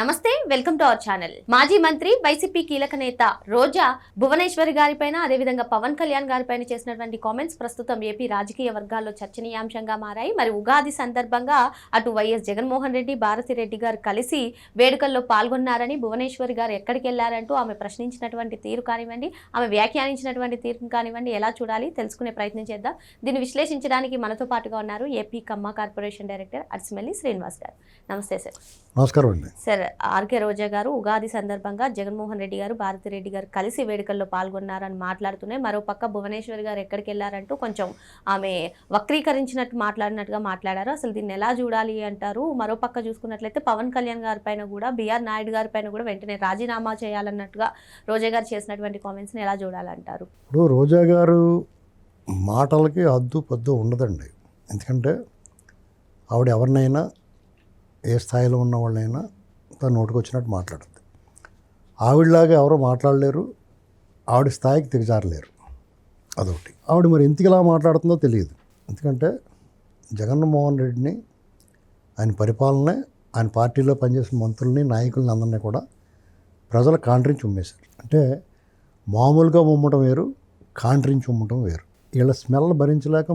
నమస్తే welcome to our channel. మాజీ మంత్రి వైసీపీ కీలక నేత రోజా భువనేశ్వరి గారిపైన అదేవిధంగా పవన్ కళ్యాణ్ గారిపైన చేసినటువంటి కామెంట్స్ ప్రస్తుతం ఏపీ రాజకీయ వర్గాల్లో చర్చనీయాంశంగా మారాయి. మరి ఉగాది సందర్భంగా అటు వైఎస్ జగన్మోహన్ రెడ్డి, భారతిరెడ్డి గారు కలిసి వేడుకల్లో పాల్గొన్నారని, భువనేశ్వరి గారు ఎక్కడికి వెళ్లారంటూ ఆమె ప్రశ్నించినటువంటి తీరు కానివ్వండి, ఆమె వ్యాఖ్యానించినటువంటి తీరు కానివ్వండి, ఎలా చూడాలి తెలుసుకునే ప్రయత్నం చేద్దాం. దీన్ని విశ్లేషించడానికి మనతో పాటుగా ఉన్నారు ఏపీ కమ్మ కార్పొరేషన్ డైరెక్టర్ అర్సిమెల్లి శ్రీనివాస్ గారు. నమస్తే సార్. నమస్కారం అండి. సార్, ఆర్కే రోజా గారు ఉగాది సందర్భంగా జగన్మోహన్ రెడ్డి గారు, భారతిరెడ్డి గారు కలిసి వేడుకల్లో పాల్గొన్నారని మాట్లాడుతూనే, మరోపక్క భువనేశ్వరి గారు ఎక్కడికి వెళ్లారంటూ కొంచెం ఆమె వక్రీకరించినట్టు మాట్లాడారు. అసలు దీన్ని ఎలా చూడాలి అంటారు? మరోపక్క చూసుకున్నట్లయితే పవన్ కళ్యాణ్ గారి పైన కూడా, బిఆర్ నాయుడు గారి పైన కూడా వెంటనే రాజీనామా చేయాలన్నట్టుగా రోజా గారు చేసినటువంటి కామెంట్స్ని ఎలా చూడాలంటారు? ఇప్పుడు రోజా గారు మాటలకి అద్దు పద్దు ఉండదండి. ఎందుకంటే ఆవిడ ఎవరినైనా, ఏ స్థాయిలో ఉన్న వాళ్ళైనా తన నోటికి వచ్చినట్టు మాట్లాడుతుంది. ఆవిడలాగా ఎవరో మాట్లాడలేరు, ఆవిడ స్థాయికి దిగజారలేరు. అదొకటి. ఆవిడ మరి ఎందుకు ఇలా మాట్లాడుతుందో తెలియదు. ఎందుకంటే జగన్మోహన్ రెడ్డిని, ఆయన పరిపాలనే, ఆయన పార్టీలో పనిచేసిన మంత్రుల్ని, నాయకుల్ని అందరినీ కూడా ప్రజలు కాంట్రించి ఉమ్మేశారు. అంటే మామూలుగా ఉమ్మటం వేరు, కాంట్రించి ఉమ్మటం వేరు. వీళ్ళ స్మెల్ భరించలేక,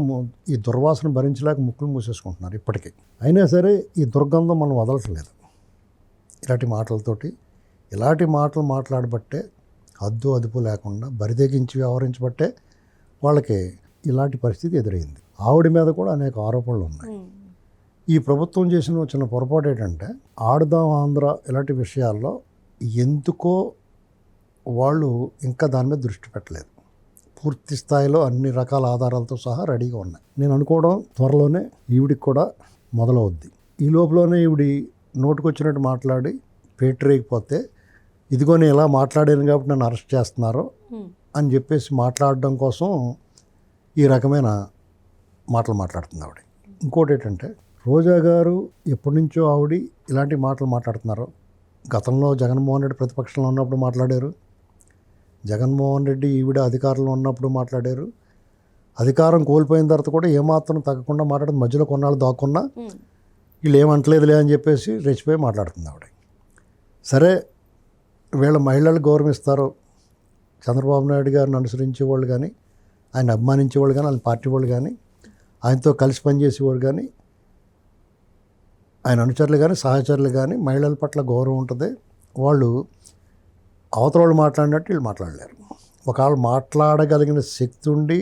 ఈ దుర్వాసన భరించలేక ముక్కులు మూసేసుకుంటున్నారు ఇప్పటికీ. అయినా సరే ఈ దుర్గంధం మనం వదలట్లేదు. ఇలాంటి మాటలు మాట్లాడబట్టే, హద్దు అదుపు లేకుండా బరిదెగించి వ్యవహరించబట్టే వాళ్ళకి ఇలాంటి పరిస్థితి ఎదురైంది. ఆవిడ మీద కూడా అనేక ఆరోపణలు ఉన్నాయి. ఈ ప్రభుత్వం చేసిన చిన్న పొరపాటు ఏంటంటే, ఆడుదాం ఆంధ్ర ఇలాంటి విషయాల్లో ఎందుకో వాళ్ళు ఇంకా దాని మీద దృష్టి పెట్టలేదు. పూర్తి స్థాయిలో అన్ని రకాల ఆధారాలతో సహా రెడీగా ఉన్నాయి. నేను అనుకోవడం త్వరలోనే ఈవిడికి కూడా మొదలవుద్ది. ఈ లోపలనే ఈవిడి నోటుకొచ్చినట్టు మాట్లాడి పేటరేగిపోతే, ఇదిగో నేను ఇలా మాట్లాడాను కాబట్టి నన్ను అరెస్ట్ చేస్తున్నారు అని చెప్పేసి మాట్లాడడం కోసం ఈ రకమైన మాటలు మాట్లాడుతుంది ఆవిడ. ఇంకోటి ఏంటంటే, రోజా గారు ఎప్పటి నుంచో ఆవిడ ఇలాంటి మాటలు మాట్లాడుతున్నారు. గతంలో జగన్మోహన్ రెడ్డి ప్రతిపక్షంలో ఉన్నప్పుడు మాట్లాడారు, జగన్మోహన్ రెడ్డి ఈవిడ అధికారంలో ఉన్నప్పుడు మాట్లాడారు, అధికారం కోల్పోయిన తర్వాత కూడా ఏమాత్రం తగ్గకుండా మాట్లాడుతుంది. మధ్యలో కొన్నాళ్ళు దాక్కున్నా వీళ్ళు ఏమంటలేదులే అని చెప్పేసి రెచ్చిపోయి మాట్లాడుతుంది ఆవిడ. సరే, వీళ్ళ మహిళలు గౌరవిస్తారు, చంద్రబాబు నాయుడు గారిని అనుసరించేవాళ్ళు కానీ, ఆయన అభిమానించేవాళ్ళు కానీ, ఆయన పార్టీ వాళ్ళు కానీ, ఆయనతో కలిసి పనిచేసేవాళ్ళు కానీ, ఆయన అనుచరులు కానీ, సహచరులు కానీ మహిళల పట్ల గౌరవం ఉంటుంది. వాళ్ళు అవతల వాళ్ళు మాట్లాడినట్టు వీళ్ళు మాట్లాడలేరు. ఒకవేళ మాట్లాడగలిగిన శక్తి ఉండి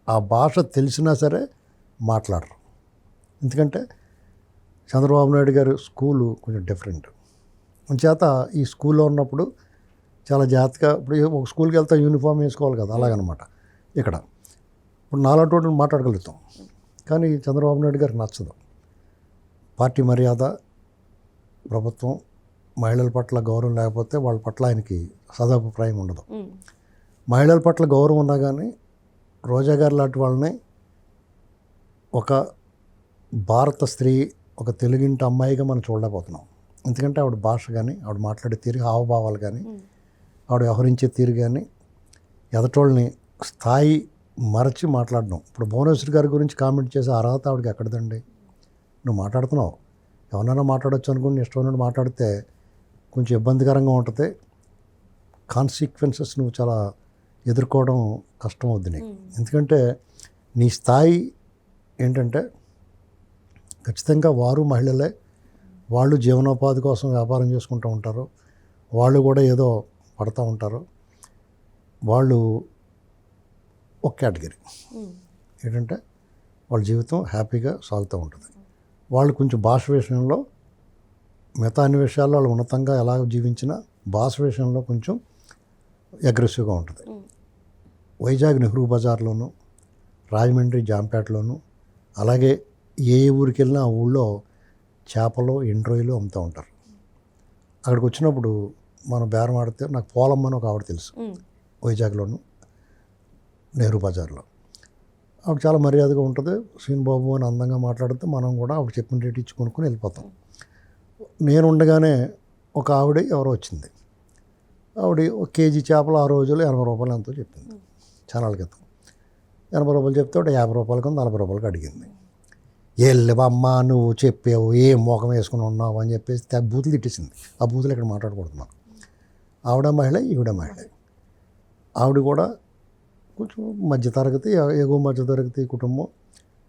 ఆ భాష తెలిసినా సరే మాట్లాడరు. ఎందుకంటే చంద్రబాబు నాయుడు గారు స్కూలు కొంచెం డిఫరెంట్. చేత ఈ స్కూల్లో ఉన్నప్పుడు చాలా జాగ్రత్తగా, ఇప్పుడు ఒక స్కూల్కి వెళ్తే యూనిఫామ్ వేసుకోవాలి కదా, అలాగనమాట. ఇక్కడ ఇప్పుడు నాలాంటి మాట్లాడగలుగుతాం, కానీ చంద్రబాబు నాయుడు గారికి నచ్చదు. పార్టీ మర్యాద, ప్రభుత్వం, మహిళల పట్ల గౌరవం లేకపోతే వాళ్ళ పట్ల ఆయనకి సదాభిప్రాయం ఉండదు. మహిళల పట్ల గౌరవం ఉన్నా కానీ రోజా గారు లాంటి వాళ్ళని ఒక భారత స్త్రీ, ఒక తెలుగింటి అమ్మాయిగా మనం చూడలేకపోతున్నాం. ఎందుకంటే ఆవిడ భాష కానీ, ఆవిడ మాట్లాడే తీరు, హావభావాలు కానీ, ఆవిడ వ్యవహరించే తీరు కానీ, ఎదటోళ్ళని స్థాయి మరచి మాట్లాడడం. ఇప్పుడు భువనేశ్వరి గారి గురించి కామెంట్ చేసే అర్హత ఆవిడకి ఎక్కడదండి? నువ్వు మాట్లాడుతున్నావు, ఎవరైనా మాట్లాడవచ్చు అనుకుని ఇష్టమైనట్టు మాట్లాడితే కొంచెం ఇబ్బందికరంగా ఉంటుంది. కాన్సిక్వెన్సెస్ నువ్వు చాలా ఎదుర్కోవడం కష్టం అవుద్ది నీకు. ఎందుకంటే నీ స్థాయి ఏంటంటే, ఖచ్చితంగా వారు మహిళలే, వాళ్ళు జీవనోపాధి కోసం వ్యాపారం చేసుకుంటూ ఉంటారు, వాళ్ళు కూడా ఏదో పడుతూ ఉంటారు. వాళ్ళు ఒక కేటగిరీ ఏంటంటే వాళ్ళ జీవితం హ్యాపీగా సాగుతూ ఉంటుంది. వాళ్ళు కొంచెం భాష విషయంలో, మిగతా అన్ని విషయాల్లో వాళ్ళు ఉన్నతంగా ఎలా జీవించినా భాష విషయంలో కొంచెం అగ్రెసివ్గా ఉంటుంది. వైజాగ్ నెహ్రూ బజార్లోను, రాజమండ్రి జాంపేటలోను, అలాగే ఏ ఊరికి వెళ్ళినా ఆ ఊళ్ళో చేపలు, ఎండ్రోయిలు అమ్ముతూ ఉంటారు. అక్కడికి వచ్చినప్పుడు మనం బేరం ఆడితే, నాకు పోలమ్మని ఒక ఆవిడ తెలుసు, వైజాగ్లోను నెహ్రూ బజార్లో. ఆవిడ చాలా మర్యాదగా ఉంటుంది, శ్రీనిబాబు అని అందంగా మాట్లాడితే మనం కూడా ఆవిడ చెప్పిన రేటు ఇచ్చి కొనుక్కొని వెళ్ళిపోతాం. నేను ఉండగానే ఒక ఆవిడ ఎవరో వచ్చింది, ఆవిడ ఒక కేజీ చేపలు ఆ రోజుల్లో 80 రూపాయలు ఎంతో చెప్పింది. చాలా క్రితం 80 రూపాయలు చెప్తే 50 రూపాయలకు 40 రూపాయలకి అడిగింది. వెళ్ళవమ్మ నువ్వు చెప్పావు ఏం మోకం వేసుకుని ఉన్నావు అని చెప్పేసి బూతులు తిట్టేసింది. ఆ బూతులు ఇక్కడ మాట్లాడకూడుతున్నాం. ఆవిడ మహిళ, ఈవిడ మహిళ. ఆవిడ కూడా కొంచెం మధ్యతరగతి, ఎగువ మధ్యతరగతి కుటుంబం,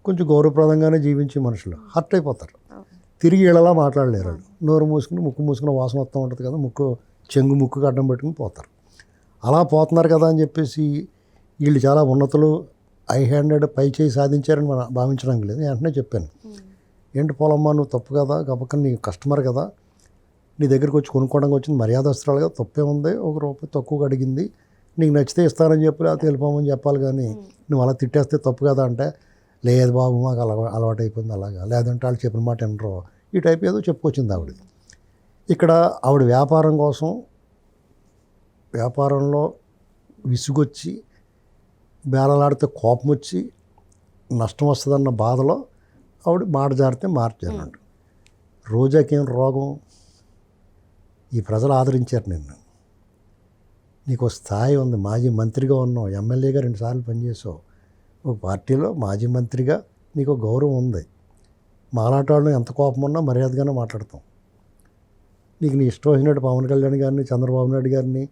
కొంచెం గౌరవప్రదంగానే జీవించే మనుషులు హర్ట్ అయిపోతారు. తిరిగి వీళ్ళలా మాట్లాడలేరు. వాళ్ళు నోరు మూసుకుని ముక్కు మూసుకుని వాసన వస్తూ ఉంటుంది కదా, ముక్కుకి అడ్డం పెట్టుకుని పోతారు. అలా పోతున్నారు కదా అని చెప్పేసి వీళ్ళు చాలా ఉన్నతులు, ఐ హ్యాండెడ్ పై చేయి సాధించారని మనం భావించడానికి లేదు. నేను వెంటనే చెప్పాను, ఏంటి పోలమ్మా నువ్వు తప్పు కదా, గబక్కని నీ కస్టమర్ కదా, నీ దగ్గరికి వచ్చి కొనుక్కోవడానికి వచ్చింది మర్యాదస్తురాలుగా, తప్పే ఉంది, ₹1 తక్కువగా అడిగింది, నీకు నచ్చితే ఇస్తానని చెప్పి లేకపోతే వెళ్ళిపోమని చెప్పాలి, కానీ నువ్వు అలా తిట్టేస్తే తప్పు కదా అంటే, లేదు బాబు మాకు అలవాటు అయిపోయింది అలాగా, లేదంటే వాళ్ళు చెప్పిన మాట వినరు, ఈ టైప్ ఏదో చెప్పుకొచ్చింది ఆవిడ. ఇక్కడ ఆవిడ వ్యాపారం కోసం, వ్యాపారంలో విసుగొచ్చి బేలలాడితే కోపం వచ్చి నష్టం వస్తుందన్న బాధలో ఆవిడ మాట జారితే మార్చానంట. రోజాకేం రోగం, ఈ ప్రజలు ఆదరించారు నిన్ను, నీకు స్థాయి ఉంది, మాజీ మంత్రిగా ఉన్నావు, ఎమ్మెల్యేగా 2 సార్లు పనిచేసావు, ఒక పార్టీలో మాజీ మంత్రిగా నీకు గౌరవం ఉంది, మాలాంటి వాళ్ళు ఎంత కోపం ఉన్నా మర్యాదగానే మాట్లాడతాం. నీకు నీ ఇష్టం వచ్చినట్టు పవన్ కళ్యాణ్ గారిని, చంద్రబాబు నాయుడు గారిని,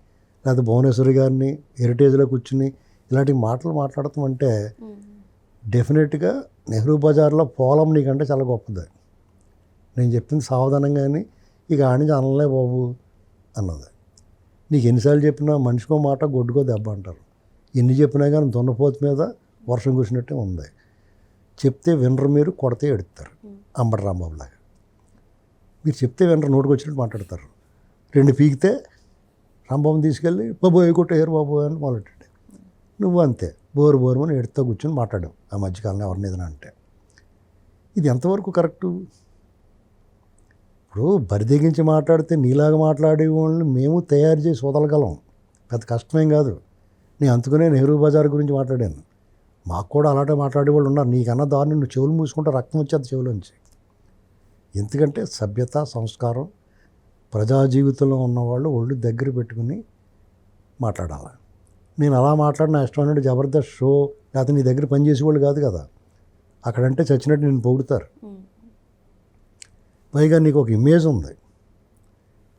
లేకపోతే భువనేశ్వరి గారిని హెరిటేజ్లో కూర్చుని ఇలాంటి మాటలు మాట్లాడతాం అంటే డెఫినెట్గా నెహ్రూ బజార్లో పోలం నీకంటే చాలా గొప్పది. నేను చెప్పింది సావధానంగాని ఇక ఆడించి అనలే బాబు అన్నది. నీకు ఎన్నిసార్లు చెప్పినా మనిషికో మాట గొడ్డుకో దెబ్బ అంటారు. ఎన్ని చెప్పినా కానీ దున్నపోతు మీద వర్షం కురిసినట్టే ఉంది. చెప్తే వినరు, మీరు కొడితే ఎడుతారు. అంబటి రాంబాబు లాగా మీరు చెప్తే వినరు, నోటికి వచ్చినట్టు మాట్లాడతారు. 2 పీకితే రాంబాబుని తీసుకెళ్ళి బాబు కొట్టేయారు బాబు అని మొదలెట్టాడు. నువ్వు అంతే బోరు అని ఎడుతో కూర్చొని మాట్లాడావు ఆ మధ్యకాలంలో ఎవరిని ఏదైనా అంటే. ఇది ఎంతవరకు కరెక్టు? ఇప్పుడు బరిదెగించి మాట్లాడితే నీలాగా మాట్లాడే వాళ్ళని మేము తయారు చేసి వదలగలం, పెద్ద కష్టమేం కాదు. నేను అందుకనే నెహ్రూ బజార్ గురించి మాట్లాడాను. మాకు కూడా అలాంటి మాట్లాడేవాళ్ళు ఉన్నారు. నీకన్నా దాన్ని నువ్వు చెవులు మూసుకుంటే రక్తం వచ్చేది చెవులోంచి. ఎందుకంటే సభ్యత, సంస్కారం, ప్రజా జీవితంలో ఉన్నవాళ్ళు ఒళ్ళు దగ్గర పెట్టుకుని మాట్లాడాలి. నేను అలా మాట్లాడిన ఇష్టమైనట్టు జబర్దస్త్ షో లేకపోతే నీ దగ్గర పనిచేసేవాళ్ళు కాదు కదా, అక్కడంటే చచ్చినట్టు నేను పొగుడుతారు. పైగా నీకు ఒక ఇమేజ్ ఉంది.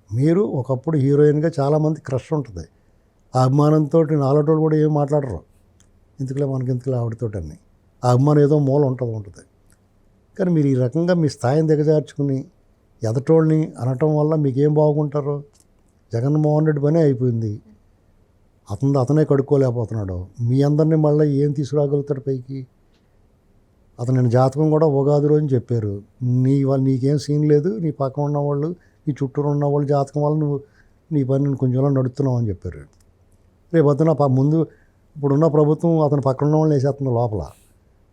మీరు ఒకప్పుడు హీరోయిన్గా చాలామంది క్రష్ ఉంటుంది. ఆ అభిమానంతో నాలుగోళ్ళు కూడా ఏం మాట్లాడరు, ఎందుకులే మనకి ఆవిడతోటని. ఆ అభిమానం ఏదో మూల ఉంటుంది. కానీ మీరు ఈ రకంగా మీ స్థాయిని దిగజార్చుకుని ఎదటోళ్ళని అనటం వల్ల మీకేం బాగుంటారు? జగన్మోహన్ రెడ్డి పనే అయిపోయింది, అతనే కడుక్కోలేకపోతున్నాడు. మీ అందరినీ మళ్ళీ ఏం తీసుకురాగలుగుతాడు పైకి? అతని జాతకం కూడా ఉగాది రోజు చెప్పారు, నీకేం సీన్ లేదు, నీ పక్కన ఉన్నవాళ్ళు, నీ చుట్టూ ఉన్నవాళ్ళు జాతకం వల్ల నువ్వు నీ పని కొంచెంలో నడుస్తున్నావు అని చెప్పారు. రేపొద్దున ముందు ఇప్పుడున్న ప్రభుత్వం అతను పక్కన ఉన్న వాళ్ళని వేసేస్తుంది లోపల,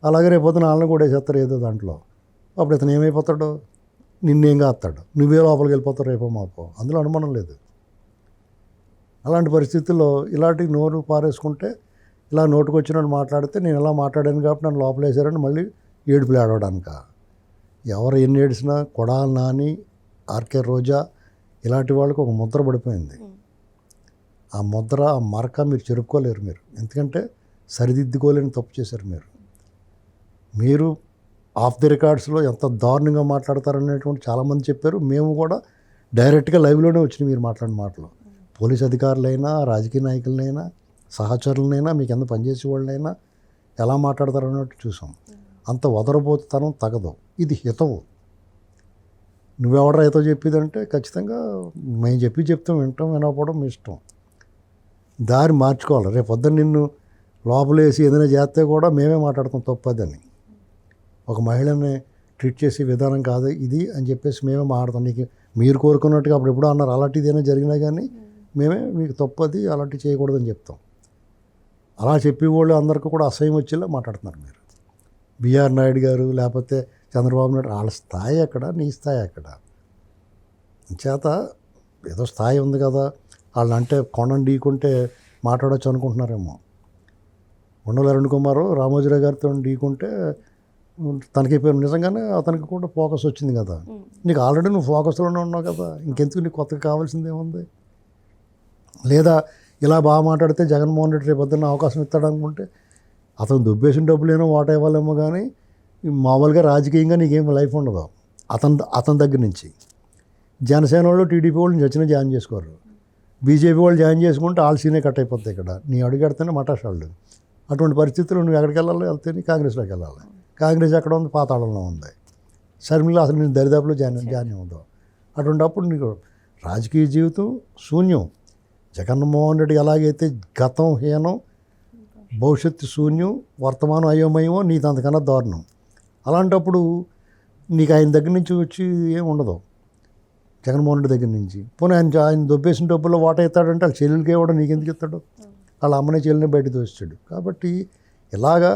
అలాగే రేపొద్దున వాళ్ళని కూడా వేసేస్తారు ఏదో దాంట్లో. అప్పుడు ఇతను ఏమైపోతాడు? నిన్నేం కాస్తాడు, నువ్వే లోపలికి వెళ్ళిపోతావు రేపో మాపో, అందులో అనుమానం లేదు. అలాంటి పరిస్థితుల్లో ఇలాంటి నోరు పారేసుకుంటే, ఇలా నోటుకు వచ్చినట్టు మాట్లాడితే నేను ఇలా మాట్లాడాను కాబట్టి నన్ను లోపల వేసారని మళ్ళీ ఏడుపులు ఆడవడానిక? ఎవరు ఎన్ని ఏడిసినా కొడాలి నాని, ఆర్కే రోజా ఇలాంటి వాళ్ళకి ఒక ముద్ర పడిపోయింది. ఆ ముద్ర, ఆ మరక మీరు చెరుపుకోలేరు. మీరు ఎందుకంటే సరిదిద్దుకోలేని తప్పు చేశారు. మీరు ఆఫ్ ది రికార్డ్స్లో ఎంత దారుణంగా మాట్లాడతారనేటువంటి చాలామంది చెప్పారు. మేము కూడా డైరెక్ట్గా లైవ్లోనే వచ్చినాయి మీరు మాట్లాడిన మాటలు. పోలీస్ అధికారులైనా, రాజకీయ నాయకులనైనా, సహచరులనైనా, మీకు ఎంత పనిచేసే వాళ్ళైనా ఎలా మాట్లాడతారన్నట్టు చూసాం. అంత వదరబోతుతనం తగదు. ఇది హితవు. నువ్వెవడరా హితం చెప్పేదంటే ఖచ్చితంగా మేము చెప్తాం, వింటాం, వినకపోవడం మీ ఇష్టం. దారి మార్చుకోవాలి. రేపు పొద్దున్న నిన్ను లోపలేసి ఏదైనా చేస్తే కూడా మేమే మాట్లాడతాం తప్పదని. ఒక మహిళని ట్రీట్ చేసే విధానం కాదు ఇది అని చెప్పేసి మేమే మాట్లాడతాం. నీకు మీరు కోరుకున్నట్టుగా అప్పుడు ఎప్పుడో అన్నారు, అలాంటిది ఏదైనా జరిగినా కానీ మేమే మీకు తప్పది, అలాంటివి చేయకూడదని చెప్తాం. అలా చెప్పేవాళ్ళు అందరికీ కూడా అసహ్యం వచ్చేలా మాట్లాడుతున్నారు మీరు. బిఆర్ నాయుడు గారు లేకపోతే చంద్రబాబు నాయుడు, వాళ్ళ స్థాయి ఎక్కడ, నీ స్థాయి ఎక్కడ? చేత ఏదో స్థాయి ఉంది కదా, వాళ్ళు అంటే కొండను ఢీకుంటే మాట్లాడవచ్చు అనుకుంటున్నారేమో. ఉండవల్లి అరుణ్ కుమార్ రామోజీరావు గారితో ఢీకుంటే తనకి పేరు నిజంగానే అతనికి కూడా ఫోకస్ వచ్చింది కదా. నీకు ఆల్రెడీ నువ్వు ఫోకస్లోనే ఉన్నావు కదా, ఇంకెందుకు నీకు కొత్తగా కావాల్సింది ఏముంది? లేదా ఇలా బాగా మాట్లాడితే జగన్మోహన్ రెడ్డి రేపు పొద్దున్న అవకాశం ఇస్తాడు అనుకుంటే అతను దుబ్బేసిన డబ్బులేనో వాటా ఇవ్వాలేమో, కానీ మామూలుగా రాజకీయంగా నీకేం లైఫ్ ఉండదు అతని దగ్గర నుంచి. జనసేన వాళ్ళు టీడీపీ వాళ్ళు చచ్చిన జాయిన్ చేసుకోరు, బీజేపీ వాళ్ళు జాయిన్ చేసుకుంటే ఆల్ సీనే కట్ అయిపోతాయి. ఇక్కడ నీ అడుగెడితేనే మటాషాళ్ళు. అటువంటి పరిస్థితుల్లో నువ్వు ఎక్కడికి వెళ్ళాలి, వెళ్తే కాంగ్రెస్లోకి వెళ్ళాలి. కాంగ్రెస్ ఎక్కడ ఉంది, పాతాళంలో ఉంది. షర్మిల అసలు నేను దరిదాపులో జాయిన్ అవ్వదు. అటువంటిప్పుడు నీకు రాజకీయ జీవితం శూన్యం. జగన్మోహన్ రెడ్డి ఎలాగైతే గతం హీనం, భవిష్యత్తు శూన్యం, వర్తమానం అయోమయమో నీకు అంతకన్నా దారుణం. అలాంటప్పుడు నీకు ఆయన దగ్గర నుంచి వచ్చి ఏం ఉండదు. జగన్మోహన్ రెడ్డి దగ్గర నుంచి పోనీ ఆయన దొబ్బేసిన డబ్బుల్లో వాటా ఇస్తాడంటే వాళ్ళ చెల్లెలకి ఇవ్వడం నీకు ఎందుకు ఇస్తాడు? వాళ్ళ అమ్మని చెల్లిని బయట దోస్తాడు. కాబట్టి ఇలాగా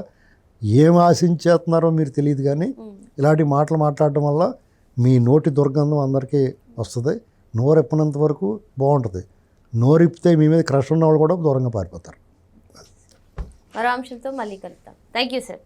ఏం ఆశించేస్తున్నారో మీరు తెలియదు, కానీ ఇలాంటి మాటలు మాట్లాడడం వల్ల మీ నోటి దుర్గంధం అందరికీ వస్తుంది. నోరెప్పనంత వరకు బాగుంటుంది. నోరిప్పితే మీ మీద క్రష్ ఉన్న వాళ్ళు కూడా దూరంగా పారిపోతారు. మరో అంశంతో మళ్ళీ కలుద్దాం. Thank you sir.